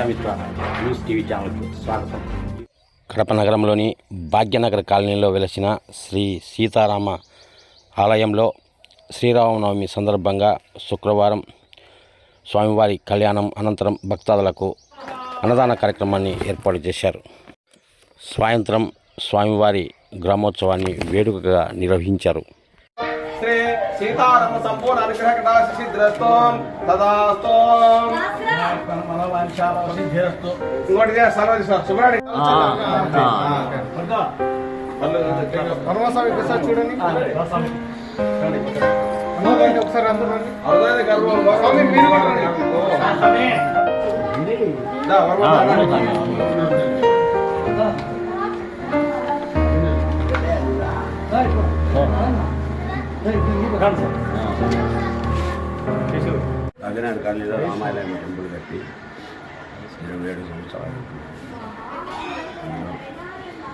Prajamitra news TV ఛానల్కు స్వాగతం. కడప నగరంలోని భాగ్యనగర్ కాలనీలో వెలసిన శ్రీ సీతారామ ఆలయంలో శ్రీరామనవమి సందర్భంగా శుక్రవారం స్వామివారి కళ్యాణం అనంతరం భక్తాదులకు అన్నదాన కార్యక్రమాన్ని ఏర్పాటు చేశారు. సాయంత్రం స్వామివారి గ్రామోత్సవాన్ని వేడుకగా నిర్వహించారు. శ్రీ సీతారామ సంపూర్ణ అనుగ్రహ కటాక్ష సిద్ధిరస్తోం తదాస్తు ఇంకోటి సర్వది శుభ్రాడి పరమస్వామి ప్రసాద్ చూడండి ఒకసారి అందరూ స్వామి మీరు భాగ్యనగర్ కాలనీలో రామాలయం టెంపుల్ కట్టి 27 సంవత్సరాలు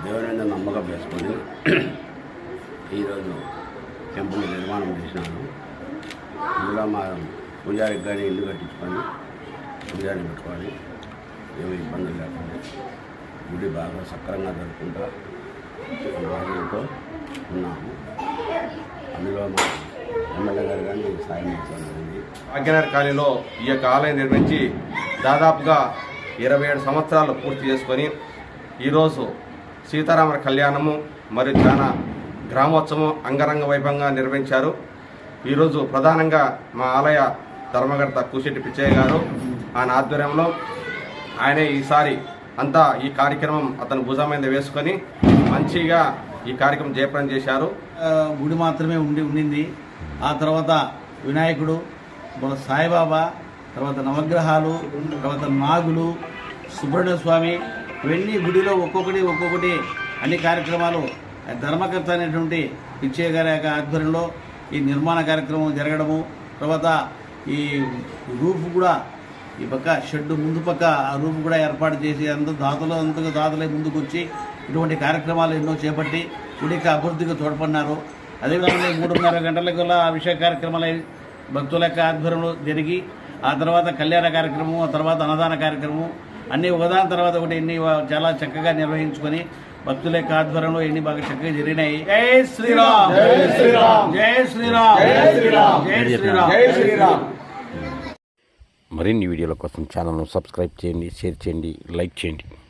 దేవుని మీద నమ్మకం వేసుకొని ఈరోజు టెంపుల్ నిర్మాణం చేసినాను. ఇందులో మా పూజారికి కానీ ఇల్లు కట్టించుకొని పూజారిని పెట్టుకొని ఏమి ఇబ్బందులు లేకుండా గుడి బాగా సక్రంగా జరుపుకుంటా ఆలయంతో ఉన్నాము. అందులో మా ఎమ్మెల్యే గారు కానీ సాయం చేస్తున్నది. భాగ్యనగర్ కాలనీలో ఈ యొక్క ఆలయం నిర్మించి దాదాపుగా 27 సంవత్సరాలు పూర్తి చేసుకొని ఈరోజు సీతారామర కళ్యాణము మరియు చాలా గ్రామోత్సవం అంగరంగ వైభవంగా నిర్వహించారు. ఈరోజు ప్రధానంగా మా ఆలయ ధర్మకర్త కూశెట్టి పిచ్చయ్య గారు ఆయన ఆధ్వర్యంలో ఆయనే ఈసారి అంతా ఈ కార్యక్రమం అతను భుజం మీద వేసుకొని మంచిగా ఈ కార్యక్రమం జయప్రదం చేశారు. గుడి మాత్రమే ఉండింది. ఆ తర్వాత వినాయకుడు, సాయిబాబా, తర్వాత నవగ్రహాలు, తర్వాత నాగులు, సుబ్రహ్మణ్య స్వామి, ఇవన్నీ గుడిలో ఒక్కొక్కటి అన్ని కార్యక్రమాలు ధర్మకర్త అనేటువంటి పిచ్చయ్య గారి యొక్క ఆధ్వర్యంలో ఈ నిర్మాణ కార్యక్రమం జరగడము, తర్వాత ఈ రూఫ్ కూడా ఈ పక్క షెడ్ ముందు పక్క ఆ రూఫ్ కూడా ఏర్పాటు చేసి అంతగా దాతలే ముందుకు వచ్చి ఇటువంటి కార్యక్రమాలు ఎన్నో చేపట్టి గుడికి అభివృద్ధికి తోడ్పడినారు. అదేవిధంగా 3:30 గంటలకు అభిషేక కార్యక్రమాలు భక్తుల యొక్క ఆధ్వర్యంలో జరిగి ఆ తర్వాత కళ్యాణ కార్యక్రమం, ఆ తర్వాత అన్నదాన కార్యక్రమం అన్నీ ఒకదాని తర్వాత ఒకటి ఎన్ని చాలా చక్కగా నిర్వహించుకొని భక్తుల యొక్క ఆధ్వర్యంలో ఎన్ని బాగా చక్కగా జరిగినాయి. జై శ్రీరామ్, జై శ్రీరామ్, జై శ్రీరామ్, జై శ్రీరామ్, జై శ్రీరామ్, జై శ్రీరామ్. మరిన్ని వీడియోల కోసం ఛానల్ను సబ్స్క్రైబ్ చేయండి, షేర్ చేయండి, లైక్ చేయండి.